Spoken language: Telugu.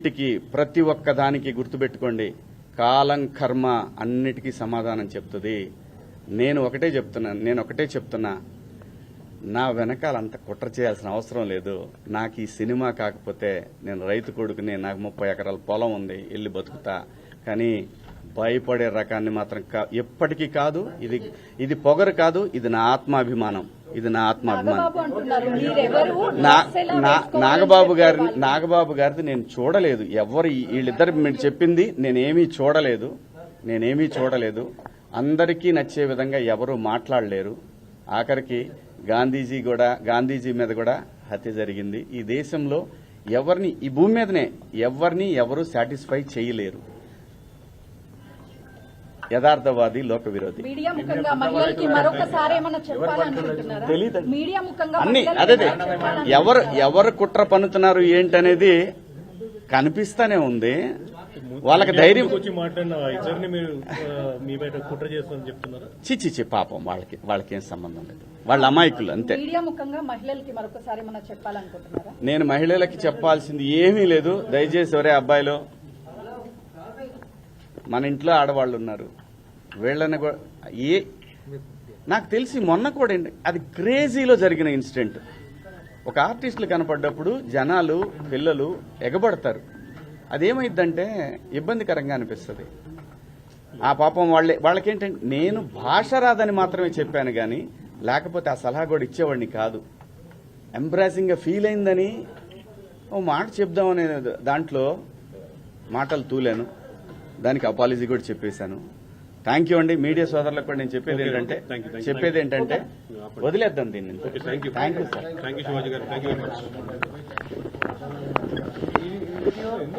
వీటికి ప్రతి ఒక్క దానికి గుర్తుపెట్టుకోండి, కాలం కర్మ అన్నిటికీ సమాధానం చెప్తుంది. నేను ఒకటే చెప్తున్నా, నా వెనకాల అంత కుట్ర చేయాల్సిన అవసరం లేదు. నాకు ఈ సినిమా కాకపోతే నేను రైతు కొడుకుని, నాకు 30 ఎకరాల పొలం ఉంది, వెళ్ళి బతుకుతా. కానీ భయపడే రకాన్ని మాత్రం ఎప్పటికీ కాదు. ఇది పొగరు కాదు, ఇది నా ఆత్మాభిమానం. నాగబాబు గారిది నేను చూడలేదు. వీళ్ళిద్దరు మీరు చెప్పింది నేనేమీ చూడలేదు. అందరికీ నచ్చే విధంగా ఎవరు మాట్లాడలేరు. ఆఖరికి గాంధీజీ మీద కూడా హత్య జరిగింది. ఈ దేశంలో ఈ భూమి మీదనే ఎవరు సాటిస్ఫై చేయలేరు. యథార్థవాది, లోక విరోధి. అన్ని అదే ఎవరు కుట్ర పన్నుతున్నారు ఏంటనేది కనిపిస్తానే ఉంది. వాళ్ళకి ధైర్యం చిచ్చి పాపం వాళ్ళకేం సంబంధం లేదు. వాళ్ళ అమాయకులు అంతే. నేను మహిళలకి చెప్పాల్సింది ఏమీ లేదు. దయచేసి ఒరే అబ్బాయిలో, మన ఇంట్లో ఆడవాళ్ళు ఉన్నారు, వీళ్ళని నాకు తెలిసి మొన్న కూడా అది క్రేజీలో జరిగిన ఇన్సిడెంట్. ఒక ఆర్టిస్టులు కనపడ్డప్పుడు జనాలు, పిల్లలు ఎగబడతారు. అదేమైందంటే ఇబ్బందికరంగా అనిపిస్తుంది. ఆ పాపం వాళ్ళకేంటంటే, నేను భాష రాదని మాత్రమే చెప్పాను కానీ లేకపోతే ఆ సలహా కూడా ఇచ్చేవాడిని కాదు. ఎంబ్రాసింగ్ గా ఫీల్ అయిందని ఓ మాట చెప్దామనే దాంట్లో మాటలు తూలాను. దానికి అపాలజీ కూడా చెప్పేశాను. థ్యాంక్ యూ అండి. మీడియా సోదరులకు కూడా నేను చెప్పేది ఏంటంటే వదిలేద్దాం దీన్ని. Thank you sir.